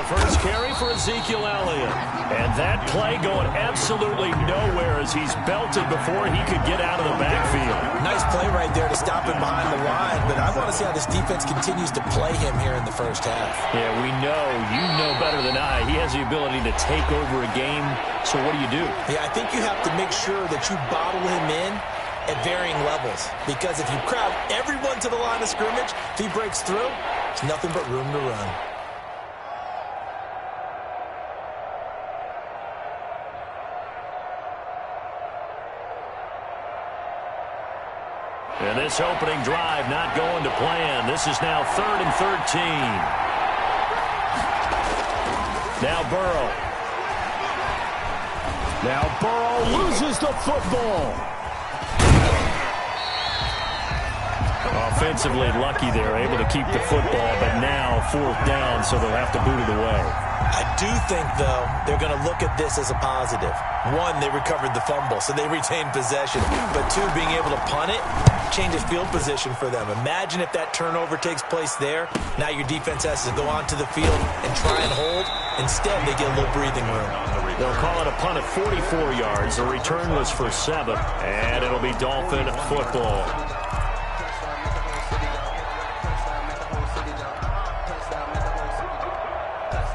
the first carry for Ezekiel Elliott. And that play going absolutely nowhere as he's belted before he could get out of the backfield. Nice play right there to stop him behind the line, but I want to see how this defense continues to play him here in the first half. Yeah, we know. You know better than I. He has the ability to take over a game, so what do? Yeah, I think you have to make sure that you bottle him in at varying levels, because if you crowd everyone to the line of scrimmage, if he breaks through, there's nothing but room to run. And this opening drive not going to plan. This is now 3rd and 13. Now Burrow. Now Burrow loses the football. Offensively lucky they're able to keep the football, but now 4th down, so they'll have to boot it away. I do think, though, they're going to look at this as a positive. One, they recovered the fumble, so they retained possession. But two, being able to punt it changes field position for them. Imagine if that turnover takes place there. Now your defense has to go onto the field and try and hold. Instead, they get a little breathing room. They'll call it a punt at 44 yards. The return was for 7, and it'll be Dolphin football.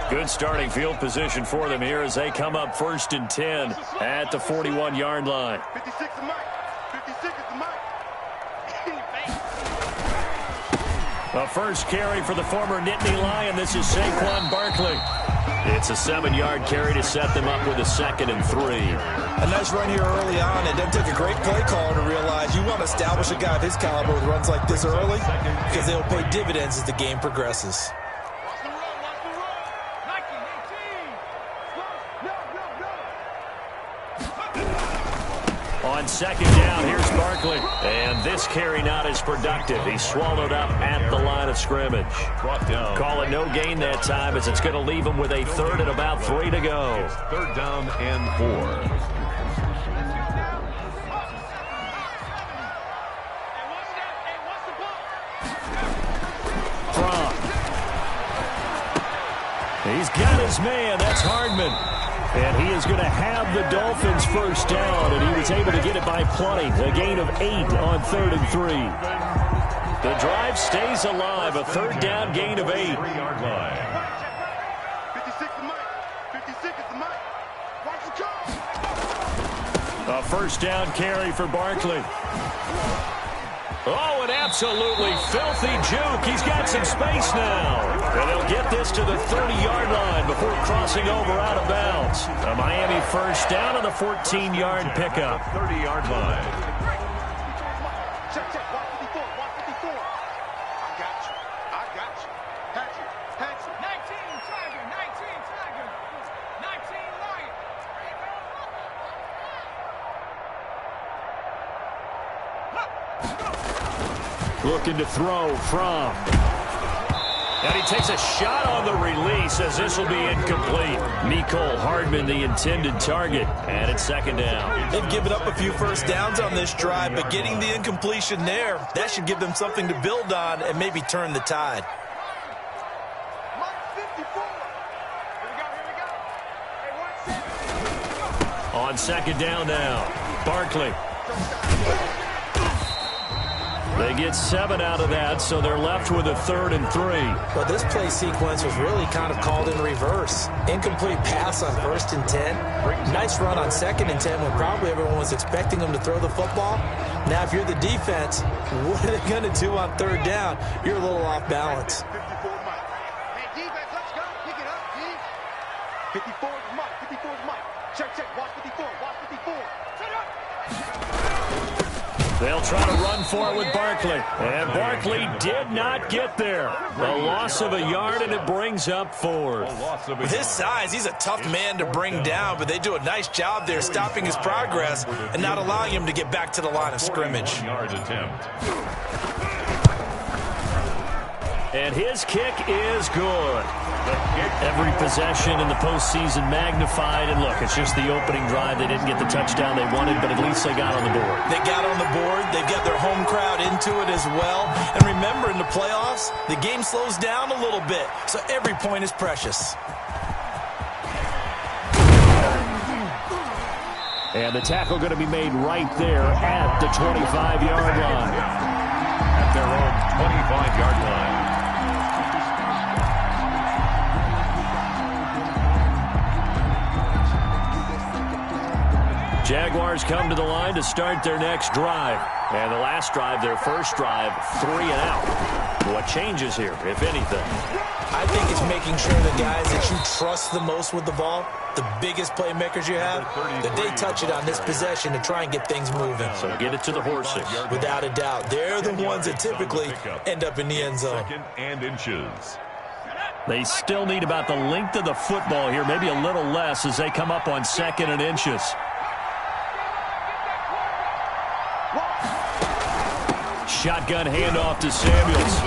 Good starting field position for them here as they come up 1st and 10 at the 41-yard line. 56 is Mike. 56 is Mike. A first carry for the former Nittany Lion. This is Saquon Barkley. It's a 7-yard carry to set them up with a 2nd and 3. A nice run here early on. It doesn't take a great play caller to realize you want to establish a guy of his caliber with runs like this early, because they'll pay dividends as the game progresses. On 2nd down, here's Barkley. And this carry not as productive. He's swallowed up at the line of scrimmage. Call it no gain that time, as it's going to leave him with a 3rd and about 3 to go. 3rd down and 4. He's got his man. That's Hardman. And he is going to have the Dolphins' 1st down, and he was able to get it by plenty. A gain of 8 on 3rd and 3. The drive stays alive. A 3rd down gain of 8. 3-yard line. 56 is Mike. 56 is Mike. Watch the A call. 1st down carry for Barkley. Oh, an absolutely filthy juke. He's got some space now. And he'll get this to the 30-yard line before crossing over out of bounds. A Miami 1st down on the 14-yard pickup. 30-yard line. Check, check. Watch 54. Watch 54. I got you. I got you. Hatchet. Hatchet. 19 Tiger. 19 Tiger. 19 Lion. Looking to throw from. And he takes a shot on the release as this will be incomplete. Mecole Hardman, the intended target, and it's 2nd down. They've given up a few 1st downs on this drive, but getting the incompletion there, that should give them something to build on and maybe turn the tide. Mike 54. Here we go. On 2nd down now, Barkley. They get 7 out of that, so they're left with a 3rd and 3. Well, this play sequence was really kind of called in reverse. Incomplete pass on 1st and 10. Nice run on 2nd and 10 when probably everyone was expecting them to throw the football. Now, if you're the defense, what are they going to do on 3rd down? You're a little off balance. 54 Mike. Hey, defense, let's go. Pick it up, D. 54 is Mike. 54 is Mike. Check, check. Watch 54. Watch 54. Set up. They'll try to run for it with Barkley. And Barkley did not get there. A loss of a yard, and it brings up 4th. With his size, he's a tough man to bring down, but they do a nice job there stopping his progress and not allowing him to get back to the line of scrimmage. Yard attempt. And his kick is good. Every possession in the postseason magnified. And look, it's just the opening drive. They didn't get the touchdown they wanted, but at least they got on the board. They got on the board. They've got their home crowd into it as well. And remember, in the playoffs, the game slows down a little bit. So every point is precious. And the tackle going to be made right there at the 25-yard line. At their own 25-yard line. Jaguars come to the line to start their next drive. And the last drive, their first drive, 3 and out. What changes here, if anything? I think it's making sure the guys that you trust the most with the ball, the biggest playmakers you have, that they touch it on this possession to try and get things moving. So get it to the horses. Without a doubt. They're the ones that typically end up in the end zone. Second and inches. They still need about the length of the football here, maybe a little less as they come up on 2nd and inches. Shotgun handoff to Samuels.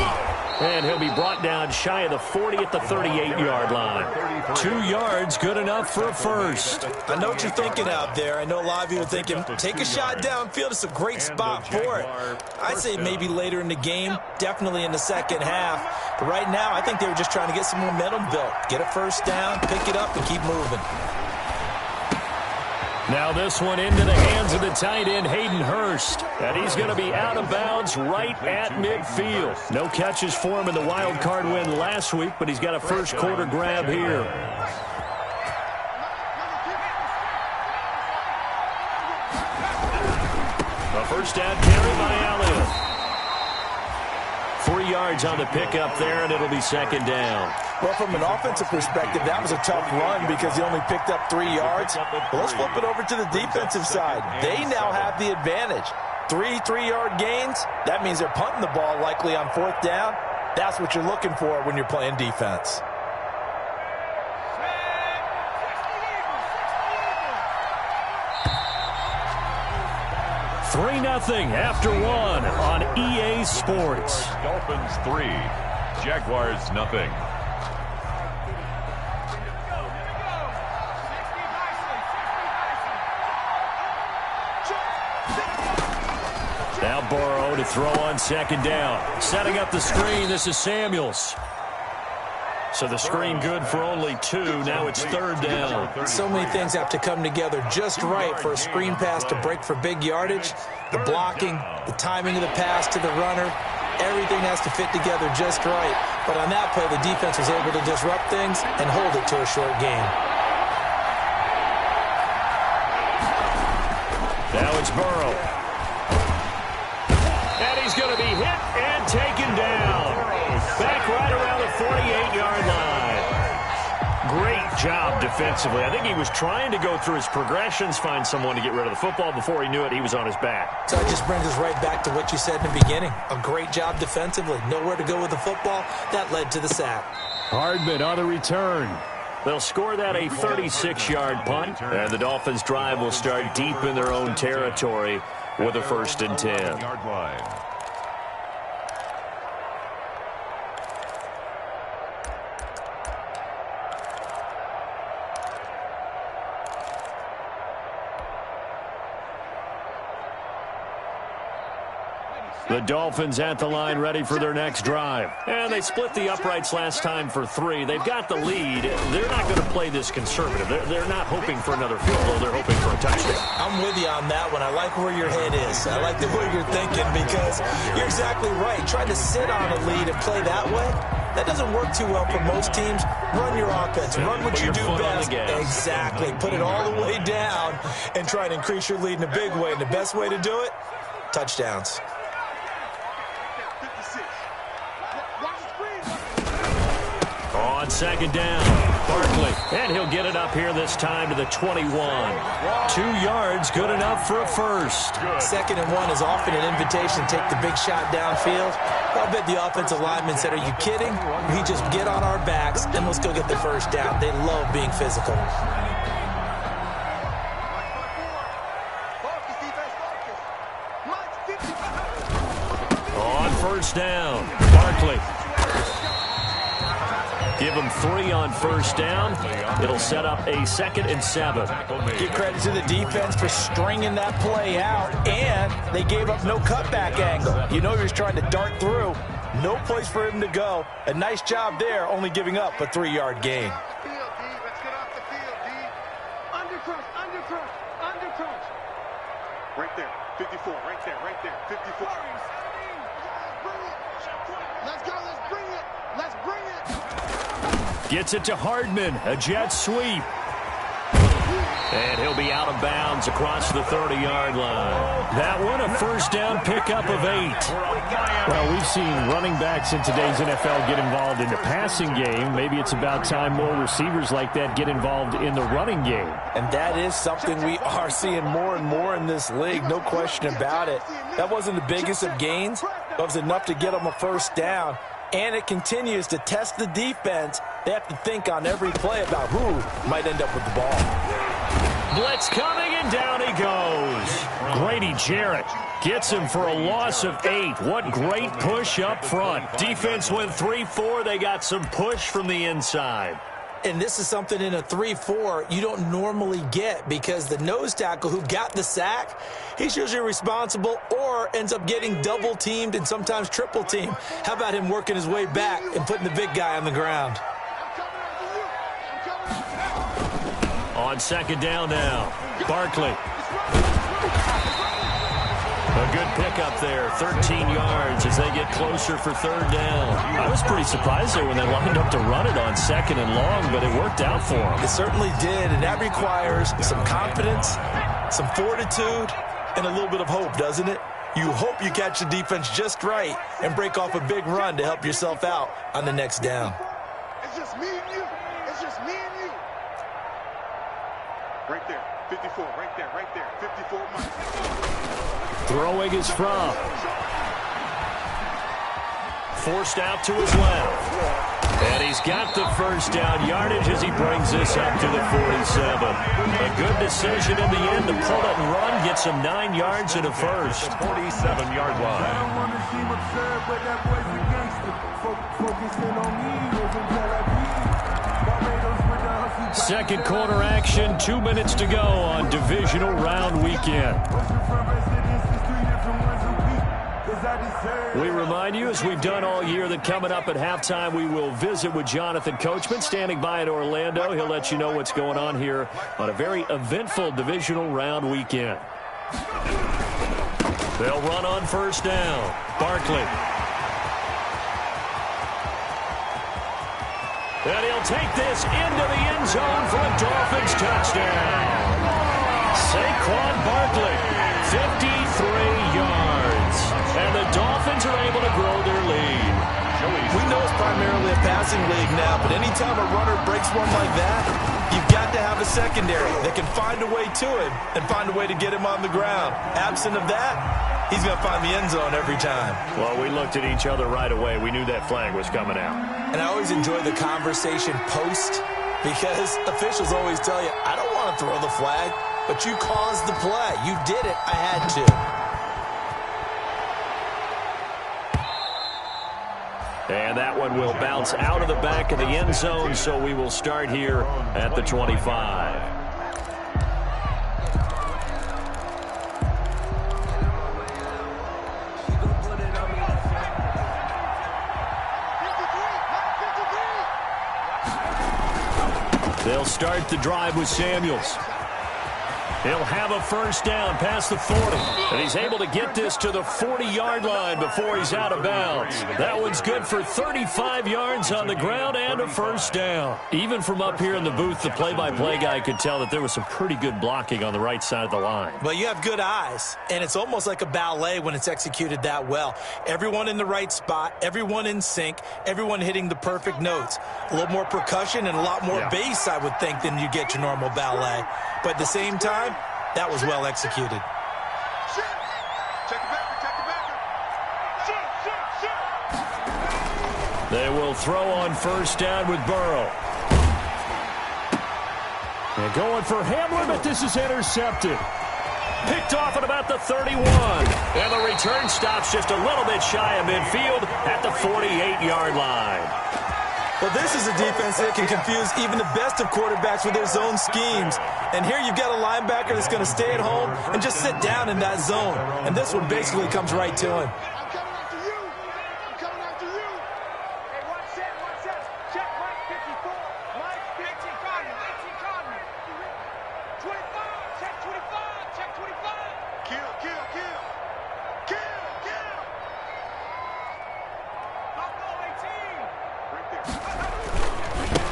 And he'll be brought down shy of the 40 at the 38-yard line. 2 yards, good enough for a first. I know what you're thinking out there. I know a lot of you are thinking, take a shot downfield. It's a great spot for it. I'd say maybe later in the game, definitely in the second half. But right now, I think they were just trying to get some momentum built. Get a first down, pick it up, and keep moving. Now this one into the hands of the tight end, Hayden Hurst. And he's going to be out of bounds right at midfield. No catches for him in the wild card win last week, but he's got a first quarter grab here. A first down carry by Elliott. 3 yards on the pickup there, and it'll be second down. Well, from an offensive perspective, that was a tough run because he only picked up 3 yards. Well, let's flip it over to the defensive side. They now have the advantage. 3 3-yard gains. That means they're punting the ball likely on 4th down. That's what you're looking for when you're playing defense. Three 0 after one on EA Sports. Dolphins 3, Jaguars nothing. Now Burrow to throw on second down. Setting up the screen, this is Samuels. So the screen good for only 2. Now it's 3rd down. So many things have to come together just right for a screen pass to break for big yardage. The blocking, the timing of the pass to the runner, everything has to fit together just right. But on that play, the defense was able to disrupt things and hold it to a short game. Now it's Burrow. And he's going to be hit and taken down. Back right around the 48-yard line. Great job defensively. I think he was trying to go through his progressions, find someone to get rid of the football. Before he knew it, he was on his back. So it just brings us right back to what you said in the beginning. A great job defensively. Nowhere to go with the football. That led to the sack. Hardman on the return. They'll score that a 36-yard punt. And the Dolphins' drive will start deep in their own territory with a 1st and 10. Yard line. The Dolphins at the line ready for their next drive. And they split the uprights last time for 3. They've got the lead. They're not going to play this conservative. They're not hoping for another field goal. They're hoping for a touchdown. I'm with you on that one. I like where your head is. I like the way you're thinking because you're exactly right. Trying to sit on a lead and play that way, that doesn't work too well for most teams. Run your offense. Run what you do best. Exactly. Put it all the way down and try and increase your lead in a big way. And the best way to do it, touchdowns. On second down, Barkley. And he'll get it up here this time to the 21. 2 yards, good enough for a first. 2nd and 1 is often an invitation to take the big shot downfield. I bet the offensive linemen said, are you kidding? We just get on our backs and let's go get the first down. They love being physical. On first down, Barkley. Give them 3 on first down. It'll set up a 2nd and 7. Give credit to the defense for stringing that play out, and they gave up no cutback angle. You know he was trying to dart through. No place for him to go. A nice job there, only giving up a 3-yard gain. Let's get off the field, D. Under crunch, under crunch, under crunch. Right there, 54, right there, right there, 54. Let's go, let's bring it, let's bring it. Gets it to Hardman, a jet sweep. And he'll be out of bounds across the 30-yard line. That one, a first down pickup of 8. Well, we've seen running backs in today's NFL get involved in the passing game. Maybe it's about time more receivers like that get involved in the running game. And that is something we are seeing more and more in this league, no question about it. That wasn't the biggest of gains, but it was enough to get them a first down. And it continues to test the defense. They have to think on every play about who might end up with the ball. Blitz coming, and down he goes. Grady Jarrett gets him for a loss of 8. What great push up front. Defense went 3-4. They got some push from the inside. And this is something in a 3-4 you don't normally get, because the nose tackle who got the sack, he's usually responsible or ends up getting double-teamed and sometimes triple-teamed. How about him working his way back and putting the big guy on the ground? On 2nd down now, Barkley. A good pickup there, 13 yards as they get closer for 3rd down. I was pretty surprised there when they lined up to run it on 2nd and long, but it worked out for them. It certainly did, and that requires some confidence, some fortitude, and a little bit of hope, doesn't it? You hope you catch the defense just right and break off a big run to help yourself out on the next down. It's just me and you. It's just me and you. Right there, 54, right there, 54 miles. Throwing is from. Forced out to his left. And he's got the first down yardage as he brings this up to the 47. A good decision in the end to pull it and run, get some 9 yards and a first. 47-yard line. Second quarter action, 2 minutes to go on divisional round weekend. We remind you, as we've done all year, that coming up at halftime, we will visit with Jonathan Coachman, standing by in Orlando. He'll let you know what's going on here on a very eventful divisional round weekend. They'll run on first down. Barkley. And he'll take this into the end zone for a Dolphins touchdown. Saquon Barkley, 53 yards. And the Dolphins are able to grow their lead. We know it's primarily a passing league now, but anytime a runner breaks one like that, you've got to have a secondary that can find a way to him and find a way to get him on the ground. Absent of that, he's going to find the end zone every time. Well, we looked at each other right away. We knew that flag was coming out. And I always enjoy the conversation post, because officials always tell you, I don't want to throw the flag, but you caused the play. You did it. I had to. And that one will bounce out of the back of the end zone, so we will start here at the 25. They'll start the drive with Samuels. He'll have a first down past the 40. And he's able to get this to the 40-yard line before he's out of bounds. That one's good for 35 yards on the ground and a first down. Even from up here in the booth, the play-by-play guy could tell that there was some pretty good blocking on the right side of the line. Well, you have good eyes, and it's almost like a ballet when it's executed that well. Everyone in the right spot, everyone in sync, everyone hitting the perfect notes. A little more percussion and a lot more bass, I would think, than you get your normal ballet. But at the same time, that was well executed. Check the backer. They will throw on first down with Burrow. And going for Hamlin, but this is intercepted. Picked off at about the 31. And the return stops just a little bit shy of midfield at the 48-yard line. Well, this is a defense that can confuse even the best of quarterbacks with their zone schemes. And here you've got a linebacker that's going to stay at home and just sit down in that zone. And this one basically comes right to him. I'm coming after you. I'm coming after you. Hey, watch that, watch that. Check Mike 54. Mike 18 Cardinal, 18 Cardinal. 25, check 25, check 25. Kill, kill, kill. Kill, kill. Buffalo 18. Right there.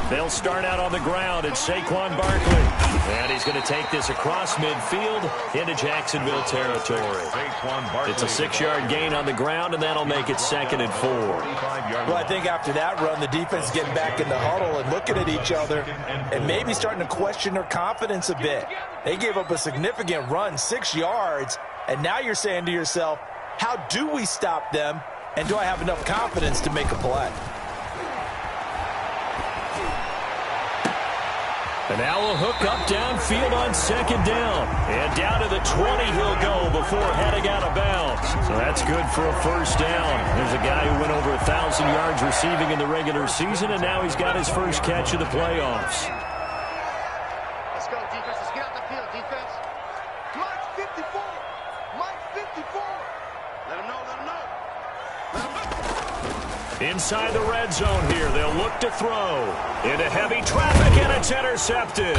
They'll start out on the ground. It's Saquon Barkley. And he's going to take this across midfield into Jacksonville territory. It's a 6-yard gain on the ground, and that'll make it 2nd and 4. Well, I think after that run, the defense is getting back in the huddle and looking at each other and maybe starting to question their confidence a bit. They gave up a significant run, 6 yards, and now you're saying to yourself, how do we stop them, and do I have enough confidence to make a play? And now a hook up downfield on 2nd down. And down to the 20 he'll go before heading out of bounds. So that's good for a 1st down. There's a guy who went over 1,000 yards receiving in the regular season, and now he's got his first catch of the playoffs. Let's go, defense. Let's get out the field, defense. Mike 54. Mike 54. Let him know, let him know. Let him know. Inside the red zone here, they'll look to throw. Into heavy traffic, and it's intercepted.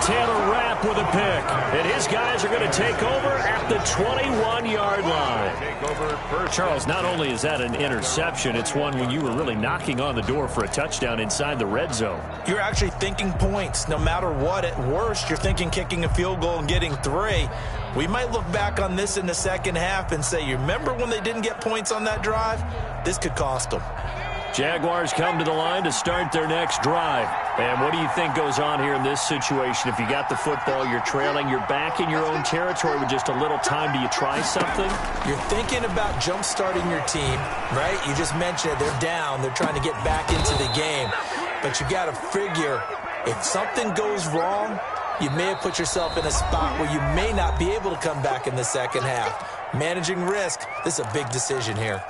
Taylor Rapp with a pick. And his guys are going to take over at the 21-yard line. Charles, not only is that an interception, it's one when you were really knocking on the door for a touchdown inside the red zone. You're actually thinking points. No matter what, at worst, you're thinking kicking a field goal and getting 3. We might look back on this in the second half and say, you remember when they didn't get points on that drive? This could cost them. Jaguars come to the line to start their next drive. And what do you think goes on here in this situation? If you got the football, you're trailing, you're back in your own territory with just a little time. Do you try something? You're thinking about jump-starting your team, right? You just mentioned it. They're down. They're trying to get back into the game. But you got to figure, if something goes wrong, you may have put yourself in a spot where you may not be able to come back in the second half. Managing risk, this is a big decision here.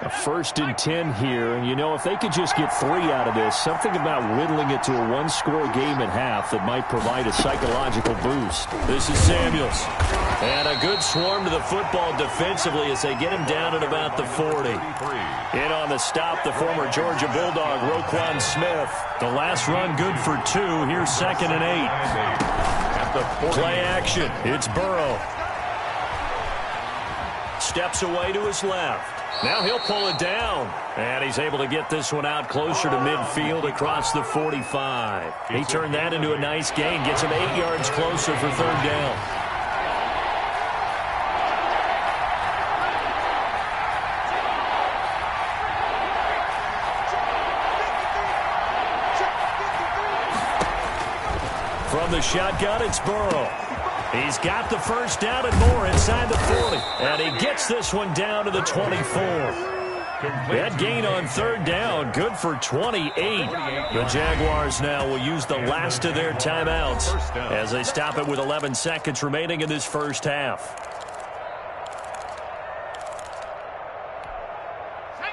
A 1st and 10 here, and you know, if they could just get 3 out of this, something about whittling it to a 1-score game at half that might provide a psychological boost. This is Samuels. And a good swarm to the football defensively as they get him down at about the 40. In on the stop, the former Georgia Bulldog, Roquan Smith. The last run good for 2. Here's 2nd and 8. Play action. It's Burrow. Steps away to his left. Now he'll pull it down. And he's able to get this one out closer to midfield across the 45. He turned that into a nice gain. Gets him 8 yards closer for 3rd down. From the shotgun, it's Burrow. He's got the 1st down and more inside the 40. And he gets this one down to the 24. That gain on 3rd down, good for 28. The Jaguars now will use the last of their timeouts as they stop it with 11 seconds remaining in this first half.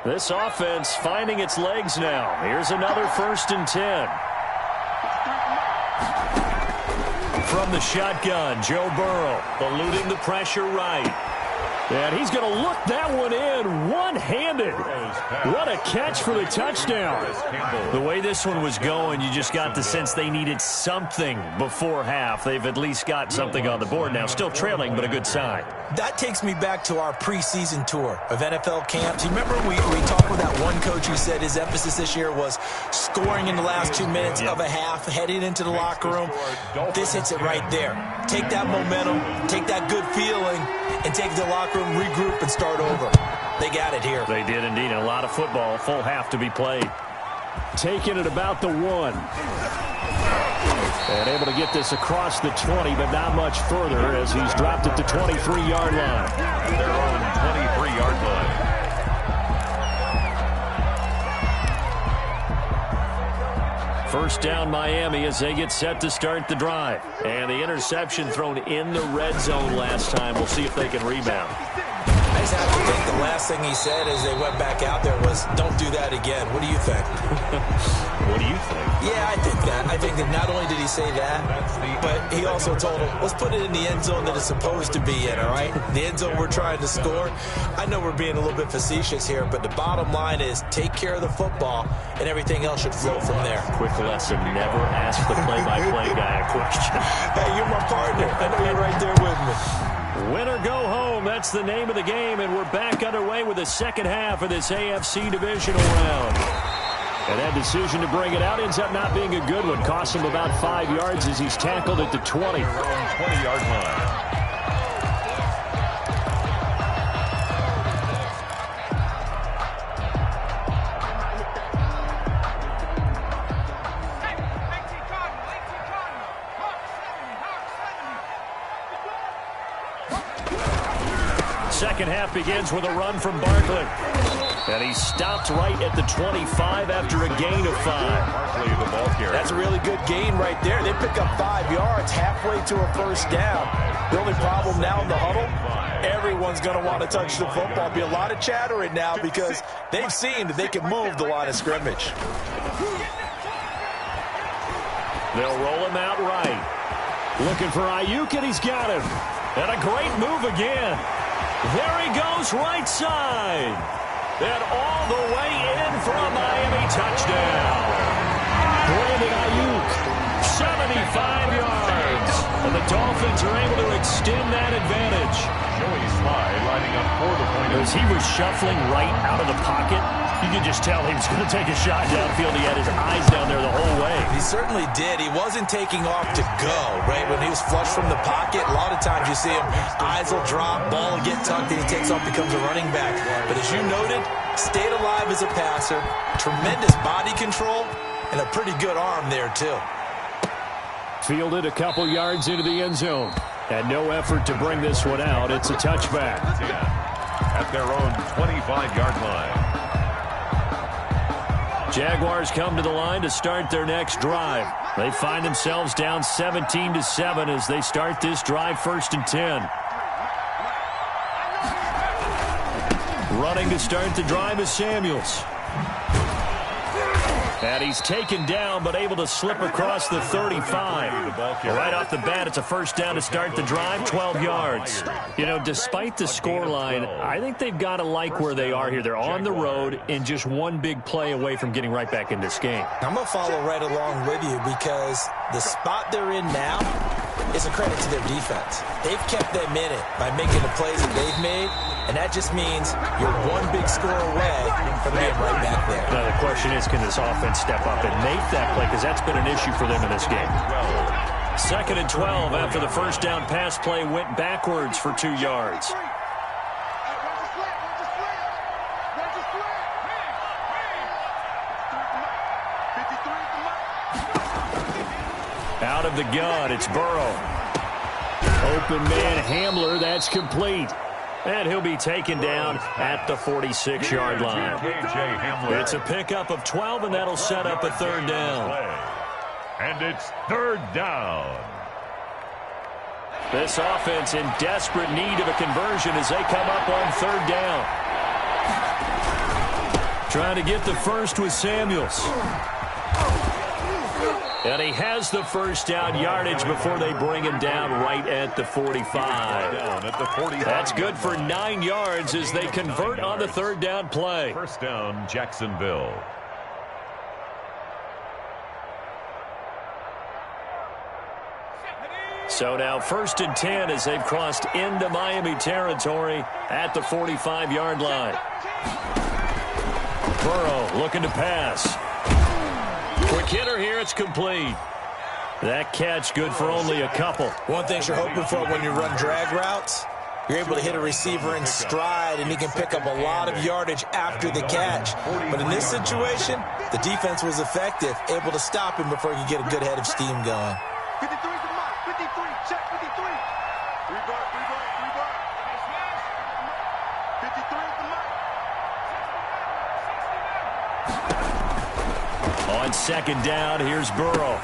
This offense finding its legs now. Here's another 1st and 10. From the shotgun, Joe Burrow eluding the pressure right. And he's going to look that one in one-handed. What a catch for the touchdown. The way this one was going, you just got the sense they needed something before half. They've at least got something on the board now. Still trailing, but a good sign. That takes me back to our preseason tour of NFL camps. You remember we talked with that one coach who said his emphasis this year was scoring in the last 2 minutes of a half, heading into the locker room. This hits it right there. Take that momentum, take that good feeling, and take the locker room, regroup, and start over. They got it here. They did indeed. A lot of football, full half to be played. Taking it about the 1. And able to get this across the 20, but not much further as he's dropped at the 23-yard line. Their own 23-yard line. First down Miami as they get set to start the drive. And the interception thrown in the red zone last time. We'll see if they can rebound. I just have to think the last thing he said as they went back out there was, don't do that again. What do you think? What do you think? Yeah, I think that. I think that not only did he say that, but he also told him, let's put it in the end zone that it's supposed to be in, all right? The end zone we're trying to score. I know we're being a little bit facetious here, but the bottom line is take care of the football, and everything else should flow from there. Quick lesson, never ask the play-by-play guy a question. Hey, you're my partner. I know you're right there with me. Win or go home, that's the name of the game, and we're back underway with the second half of this AFC divisional round. And that decision to bring it out ends up not being a good one. Cost him about 5 yards as he's tackled at the 20. 20-yard line. Second half begins with a run from Barkley. And he stopped right at the 25 after a gain of 5. Barkley, the ball carrier. That's a really good gain right there. They pick up 5 yards halfway to a first down. The only problem now in the huddle, everyone's going to want to touch the football. Be a lot of chattering now because they've seen that they can move the line of scrimmage. They'll roll him out right. Looking for Ayuk, and he's got him. And a great move again. There he goes right side. And all the way in for a Miami touchdown. Brandon Ayuk, 75 yards. And the Dolphins are able to extend that advantage. Joey Slye lining up for the point. As he was shuffling right out of the pocket, you could just tell he was going to take a shot downfield. He had his eyes down there the whole way. He certainly did. He wasn't taking off to go, right? When he was flushed from the pocket, a lot of times you see him, eyes will drop, ball will get tucked, and he takes off, becomes a running back. But as you noted, stayed alive as a passer, tremendous body control, and a pretty good arm there, too. Fielded a couple yards into the end zone. And no effort to bring this one out. It's a touchback. At their own 25-yard line. Jaguars come to the line to start their next drive. They find themselves down 17-7 as they start this drive 1st and 10. Running to start the drive is Samuels. And he's taken down, but able to slip across the 35. Right off the bat, it's a first down to start the drive, 12 yards. You know, despite the scoreline, I think they've got to like where they are here. They're on the road and just one big play away from getting right back in this game. I'm going to follow right along with you because the spot they're in now is a credit to their defense. They've kept them in it by making the plays that they've made, and that just means you're one big score away from being right back there. Now, the question is, can this offense step up and make that play? Because that's been an issue for them in this game. 2nd and 12 after the first down pass play went backwards for 2 yards. Out of the gun, it's Burrow. Open man Hamler, that's complete. And he'll be taken down at the 46-yard line. It's a pickup of 12, and that'll set up a 3rd down. And it's 3rd down. This offense in desperate need of a conversion as they come up on 3rd down. Trying to get the first with Samuels. And he has the first down yardage before they bring him down right at the 45. That's good for 9 yards as they convert on the 3rd down play. First down, Jacksonville. So now 1st and 10 as they've crossed into Miami territory at the 45-yard line. Burrow looking to pass. Quick hitter here, it's complete. That catch good for only a couple. One thing you're hoping for when you run drag routes, you're able to hit a receiver in stride, and he can pick up a lot of yardage after the catch. But in this situation, the defense was effective, able to stop him before he could get a good head of steam going. 53 is the mark. 53. Check 53. Rebar. 53 is the mark. On 2nd down, here's Burrow.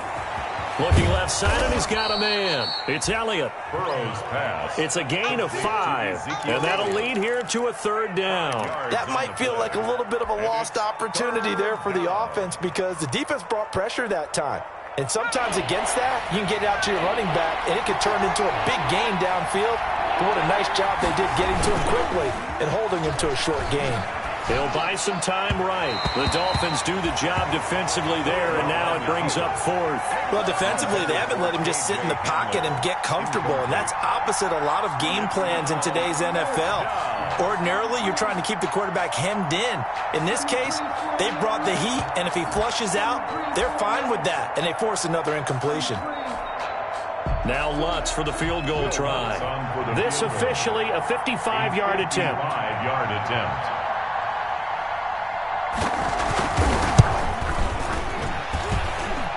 Looking left side, and he's got a man. It's Elliott. Burrow's pass. It's a gain of 5, and that'll lead here to a 3rd down. That might feel like a little bit of a lost opportunity there for the offense because the defense brought pressure that time. And sometimes against that, you can get out to your running back, and it could turn into a big gain downfield. But what a nice job they did getting to him quickly and holding him to a short gain. They'll buy some time right. The Dolphins do the job defensively there, and now it brings up 4th. Well, defensively, they haven't let him just sit in the pocket and get comfortable, and that's opposite a lot of game plans in today's NFL. Ordinarily, you're trying to keep the quarterback hemmed in. In this case, they brought the heat, and if he flushes out, they're fine with that, and they force another incompletion. Now Lutz for the field goal try. This officially a 55-yard attempt. 55-yard attempt.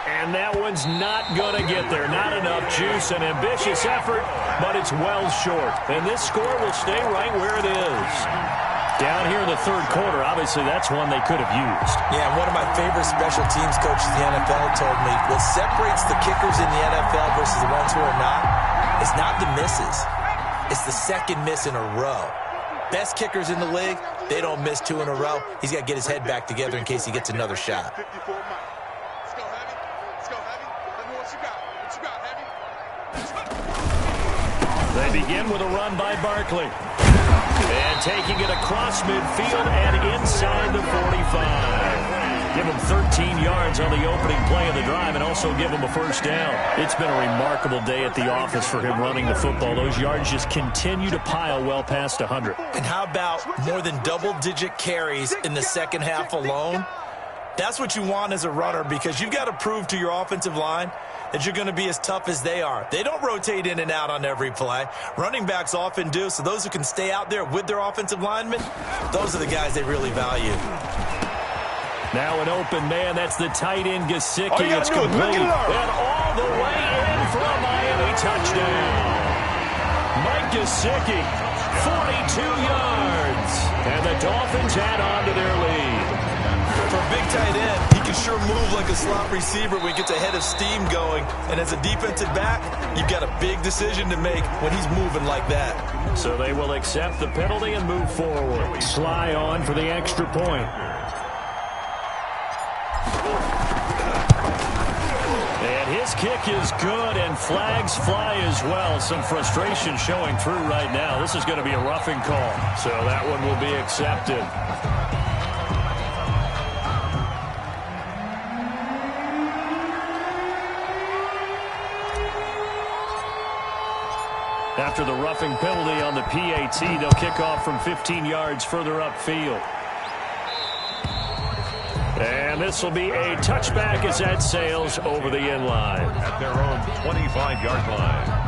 And that one's not going to get there. Not enough juice. An ambitious effort, but it's well short. And this score will stay right where it is. Down here in the 3rd quarter, obviously that's one they could have used. Yeah, one of my favorite special teams coaches in the NFL told me what separates the kickers in the NFL versus the ones who are not is not the misses. It's the second miss in a row. Best kickers in the league, they don't miss 2 in a row. He's got to get his head back together in case he gets another shot. They begin with a run by Barkley. And taking it across midfield and inside the 45. Give him 13 yards on the opening play of the drive and also give him a 1st down. It's been a remarkable day at the office for him running the football. Those yards just continue to pile well past 100. And how about more than double-digit carries in the second half alone? That's what you want as a runner because you've got to prove to your offensive line that you're going to be as tough as they are. They don't rotate in and out on every play. Running backs often do, so those who can stay out there with their offensive linemen, those are the guys they really value. Now an open man. That's the tight end, Gesicki. It's complete. And all the way in for a Miami touchdown. Mike Gesicki, 42 yards. And the Dolphins add on to their lead. For a big tight end, he can sure move like a slot receiver when he gets a head of steam going. And as a defensive back, you've got a big decision to make when he's moving like that. So they will accept the penalty and move forward. Sly on for the extra point. And his kick is good, and flags fly as well. Some frustration showing through right now. This is going to be a roughing call, so that one will be accepted. After the roughing penalty on the PAT, they'll kick off from 15 yards further upfield. And this will be a touchback as that sails over the end line. At their own 25-yard line.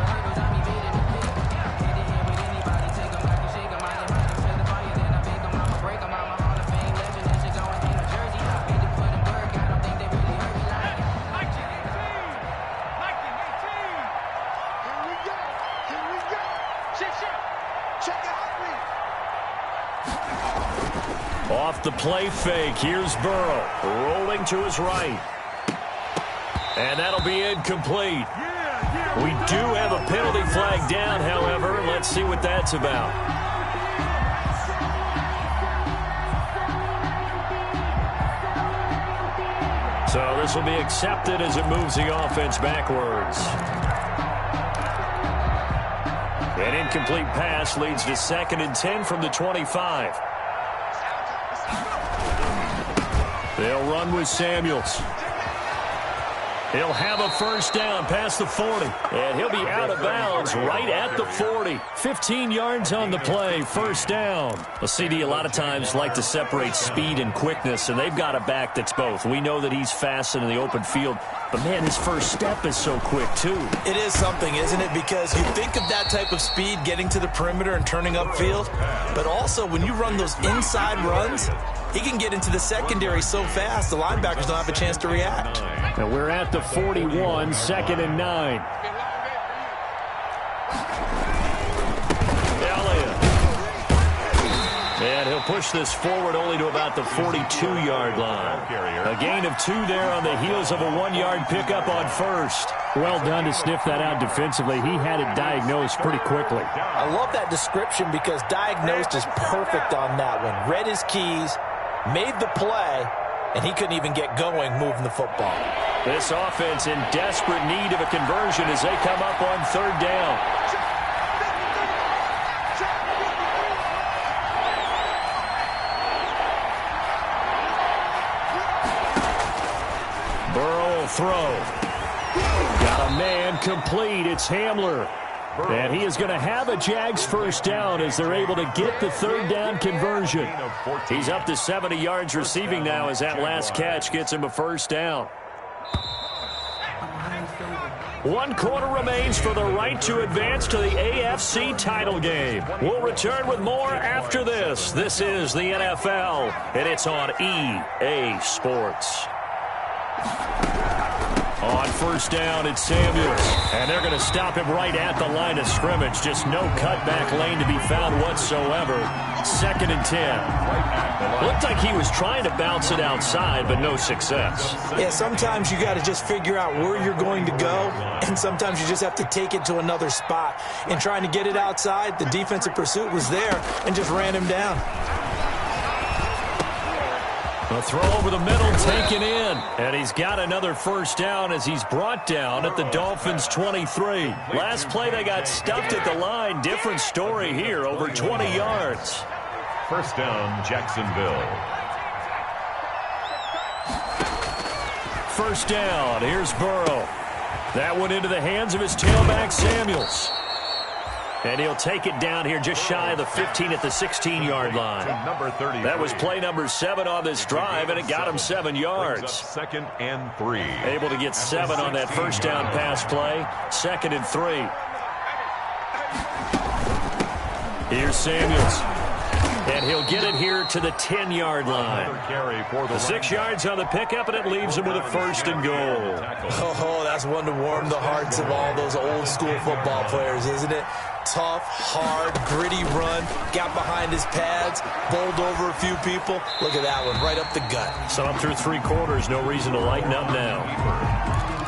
Off the play fake, here's Burrow, rolling to his right. And that'll be incomplete. We do have a penalty flag down, however. Let's see what that's about. So this will be accepted as it moves the offense backwards. An incomplete pass leads to 2nd and 10 from the 25. They'll run with Samuels. He'll have a 1st down past the 40. And he'll be out of bounds right at the 40. 15 yards on the play, 1st down. A CD a lot of times like to separate speed and quickness, and they've got a back that's both. We know that he's fast in the open field, but man, his first step is so quick too. It is something, isn't it? Because you think of that type of speed getting to the perimeter and turning upfield, but also when you run those inside runs, he can get into the secondary so fast the linebackers don't have a chance to react. And we're at the 41, 2nd and 9. Elliott. And he'll push this forward only to about the 42-yard line. A gain of 2 there on the heels of a 1-yard pickup on first. Well done to sniff that out defensively. He had it diagnosed pretty quickly. I love that description because diagnosed is perfect on that one. Read his keys, made the play, and he couldn't even get going moving the football. This offense in desperate need of a conversion as they come up on 3rd down. Burrow will throw. Got a man complete. It's Hamler. And he is going to have a Jags first down as they're able to get the 3rd down conversion. He's up to 70 yards receiving now as that last catch gets him a first down. 1 quarter remains for the right to advance to the AFC title game. We'll return with more after this. This is the NFL, and it's on EA Sports. On 1st down, it's Samuels. And they're going to stop him right at the line of scrimmage. Just no cutback lane to be found whatsoever. 2nd and 10. Looked like he was trying to bounce it outside, but no success. Yeah, sometimes you got to just figure out where you're going to go, and sometimes you just have to take it to another spot. In trying to get it outside, the defensive pursuit was there and just ran him down. A throw over the middle, taken in. And he's got another first down as he's brought down at the Dolphins' 23. Last play, they got stuffed at the line. Different story here, over 20 yards. 1st down, Jacksonville. 1st down, here's Burrow. That one into the hands of his tailback, Samuels. And he'll take it down here just shy of the 15 at the 16-yard line. That was play number 7 on this drive, and it got him 7 yards. 2nd and 3. Able to get 7 on that first down pass play. 2nd and 3. Here's Samuels. And he'll get it here to the 10-yard line. The 6 yards on the pickup, and it leaves him with a 1st and goal. Oh, that's one to warm the hearts of all those old-school football players, isn't it? Tough, hard, gritty run. Got behind his pads, bowled over a few people. Look at that one, right up the gut. So up through 3 quarters, no reason to lighten up now.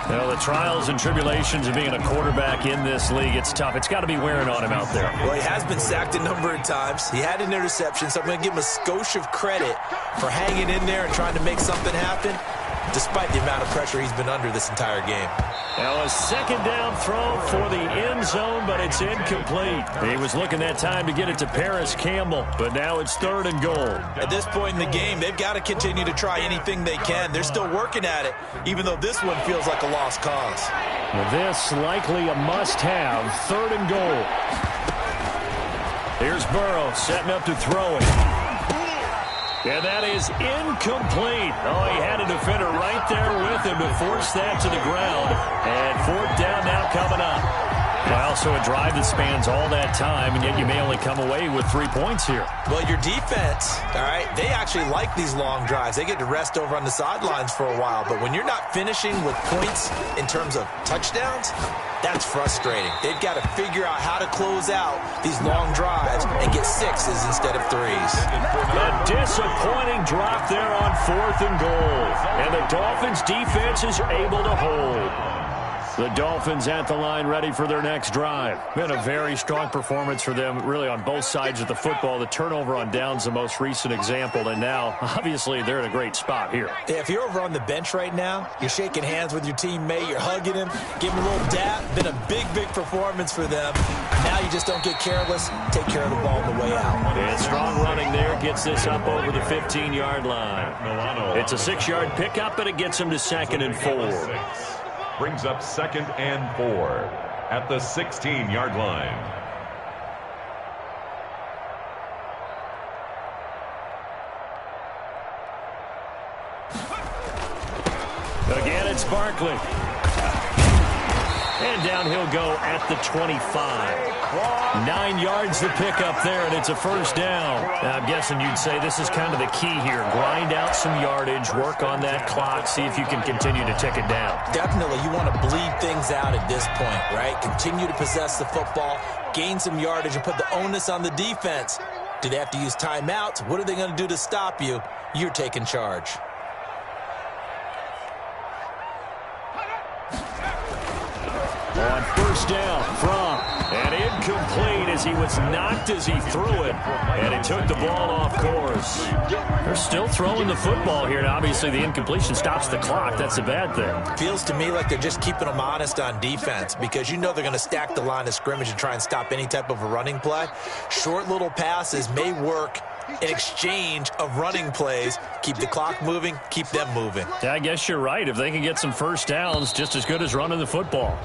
Well, the trials and tribulations of being a quarterback in this league, it's tough. It's got to be wearing on him out there. Well, he has been sacked a number of times. He had an interception, so I'm going to give him a skosh of credit for hanging in there and trying to make something happen, despite the amount of pressure he's been under this entire game. Now a 2nd down throw for the end zone, but it's incomplete. He was looking that time to get it to Paris Campbell, but now it's 3rd and goal. At this point in the game, they've got to continue to try anything they can. They're still working at it, even though this one feels like a lost cause. Well, this likely a must-have, 3rd and goal. Here's Burrow setting up to throw it. And that is incomplete. Oh, he had a defender right there with him to force that to the ground. And 4th down now coming up. Well, so a drive that spans all that time, and yet you may only come away with 3 points here. Well, your defense, all right, they actually like these long drives. They get to rest over on the sidelines for a while. But when you're not finishing with points in terms of touchdowns, that's frustrating. They've got to figure out how to close out these long drives and get 6s instead of 3s. A disappointing drop there on 4th and goal. And the Dolphins' defense is able to hold. The Dolphins at the line ready for their next drive. Been a very strong performance for them, really, on both sides of the football. The turnover on downs, the most recent example, and now, obviously, they're in a great spot here. Yeah, if you're over on the bench right now, you're shaking hands with your teammate, you're hugging him, give him a little dap. Been a big, big performance for them. Now you just don't get careless. Take care of the ball on the way out. And strong running there gets this up over the 15-yard line. It's a 6-yard pickup, and it gets him to 2nd and 4. Brings up 2nd and 4 at the 16-yard line. Again, it's Barkley. And down he'll go at the 25. 9 yards the pickup there, and it's a 1st down. Now, I'm guessing you'd say this is kind of the key here. Grind out some yardage, work on that clock, see if you can continue to tick it down. Definitely, you want to bleed things out at this point, right? Continue to possess the football, gain some yardage, and put the onus on the defense Do they have to use timeouts? What are they going to do to stop you? You're taking charge. On first down from, and incomplete as he was knocked as he threw it, and it took the ball off course. They're still throwing the football here, and obviously the incompletion stops the clock. That's a bad thing. Feels to me like they're just keeping them honest on defense because you know they're going to stack the line of scrimmage and try and stop any type of a running play. Short little passes may work in exchange of running plays. Keep the clock moving, keep them moving. Yeah, I guess you're right. If they can get some first downs, just as good as running the football.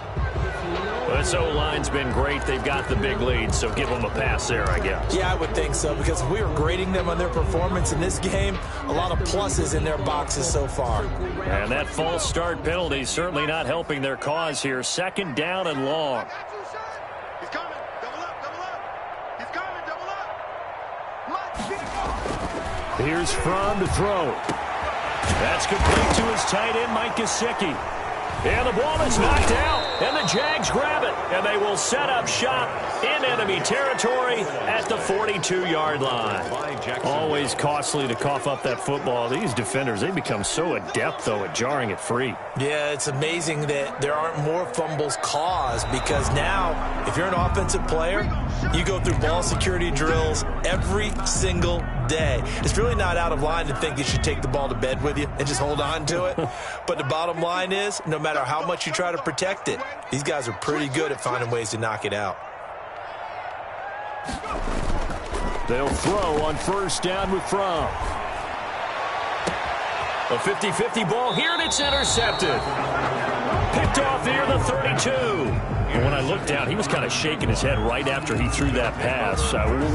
Well, this O-line's been great. They've got the big lead, so give them a pass there, I guess. Yeah, I would think so, because if we were grading them on their performance in this game, a lot of pluses in their boxes so far. And that false start penalty certainly not helping their cause here. Second down and long. He's coming. Double up, double up. He's coming, double up. Here's Fromm to throw. That's complete to his tight end, Mike Gesicki. And the ball is knocked out, and the Jags grab it, and they will set up shop in enemy territory at the 42-yard line. Always costly to cough up that football. These defenders, they become so adept, though, at jarring it free. Yeah, it's amazing that there aren't more fumbles caused because now, if you're an offensive player, you go through ball security drills every single day. It's really not out of line to think you should take the ball to bed with you and just hold on to it. But the bottom line is, no matter how much you try to protect it, these guys are pretty good at finding ways to knock it out. They'll throw on first down with Fromm. A 50-50 ball here, and it's intercepted. Picked off near the 32. And when I looked down, he was kind of shaking his head right after he threw that pass.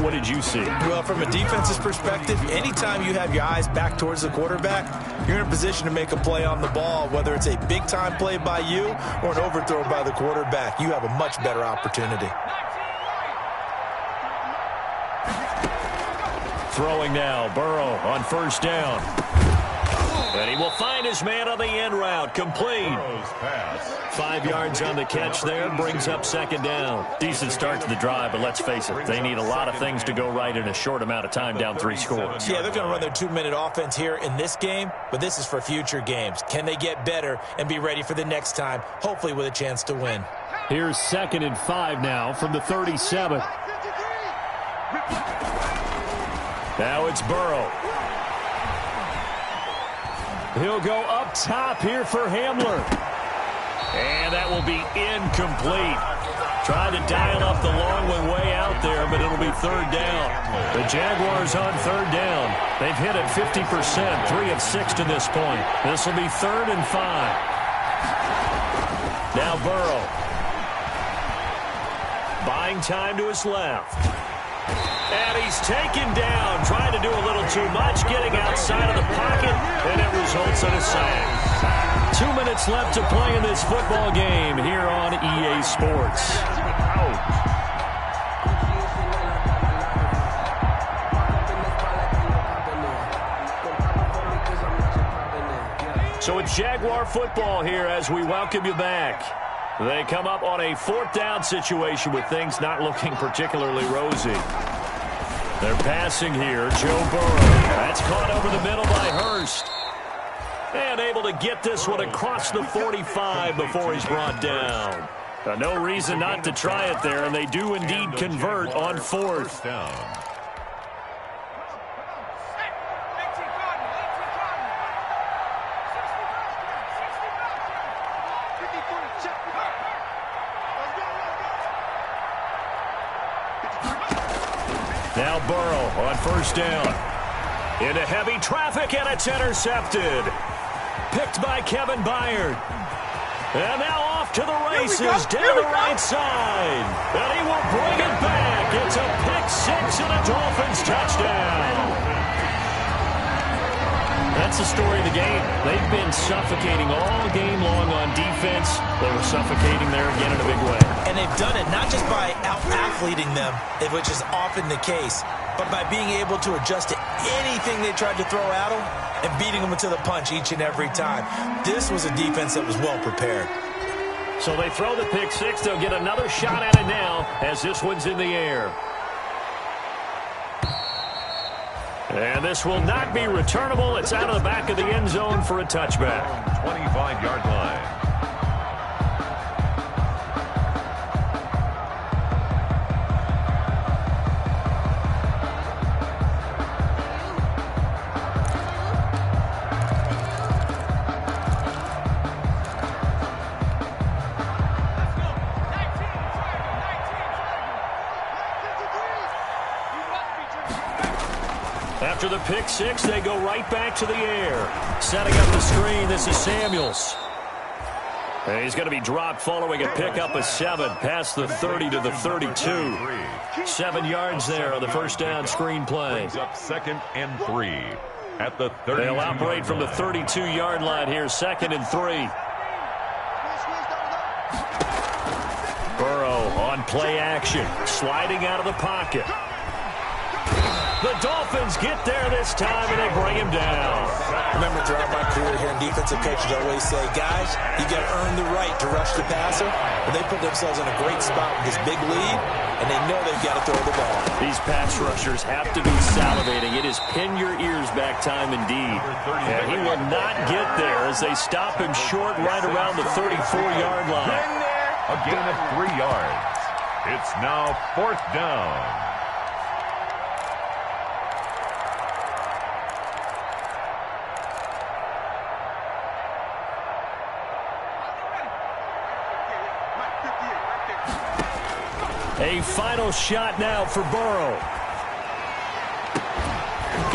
What did you see? Well, from a defense's perspective, anytime you have your eyes back towards the quarterback, you're in a position to make a play on the ball, whether it's a big-time play by you or an overthrow by the quarterback. You have a much better opportunity. Throwing now, Burrow on first down. And he will find his man on the end route, complete. 5 yards on the catch there, brings up second down. Decent start to the drive, but let's face it, they need a lot of things to go right in a short amount of time, down 3 scores. Yeah, they're going to run their 2-minute offense here in this game, but this is for future games. Can they get better and be ready for the next time, hopefully with a chance to win? Here's 2nd and 5 now from the 37. Now it's Burrow. He'll go up top here for Hamler. And that will be incomplete. Trying to dial up the long one way out there, but it'll be third down. The Jaguars on third down. They've hit it 50%, 3 of 6 to this point. This will be 3rd and 5. Now Burrow. Buying time to his left. And he's taken down, trying to do a little too much, getting outside of the pocket, and it results in a sack. 2 minutes left to play in this football game here on EA Sports. So it's Jaguar football here as we welcome you back. They come up on a 4th down situation with things not looking particularly rosy. They're passing here. Joe Burrow. That's caught over the middle by Hurst. And able to get this one across the 45 before he's brought down. No reason not to try it there, and they do indeed convert on 4th. Now Burrow on first down. Into heavy traffic, and it's intercepted. Picked by Kevin Byard. And now off to the races down the right side. And he will bring it back. It's a pick-6 and a Dolphins touchdown. That's the story of the game. They've been suffocating all game long on defense. They were suffocating there again in a big way. And they've done it not just by out-athleting them, which is often the case, but by being able to adjust to anything they tried to throw at them and beating them to the punch each and every time. This was a defense that was well prepared. So they throw the pick-6. They'll get another shot at it now as this one's in the air. And this will not be returnable. It's out of the back of the end zone for a touchback. 25-yard line. After the pick six, they go right back to the air. Setting up the screen, this is Samuels. And he's going to be dropped following a pickup of 7 past the 30 to the 32. 7 yards there on the first down screen play. Brings up 2nd and 3 at the 30. They'll operate from the 32-yard line here, 2nd and 3. Burrow on play action, sliding out of the pocket. The Dolphins get there this time, and they bring him down. Remember, throughout my career here in defensive coaches always say, guys, you got to earn the right to rush the passer. But they put themselves in a great spot with this big lead, and they know they've got to throw the ball. These pass rushers have to be salivating. It is pin your ears back time indeed. And he will not get there as they stop him short right around the 34-yard line. A gain of 3 yards. It's now 4th down. A final shot now for Burrow.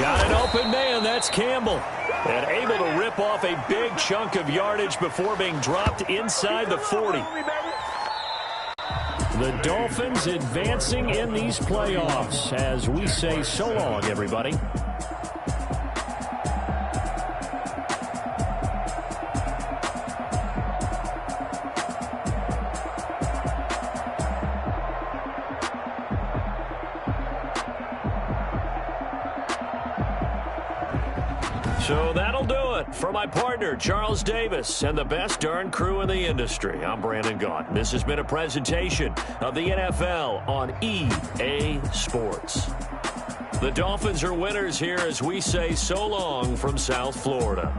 Got an open man. That's Campbell. And able to rip off a big chunk of yardage before being dropped inside the 40. The Dolphins advancing in these playoffs as we say so long, everybody. So that'll do it for my partner, Charles Davis, and the best darn crew in the industry. I'm Brandon Gaunt. This has been a presentation of the NFL on EA Sports. The Dolphins are winners here as we say so long from South Florida.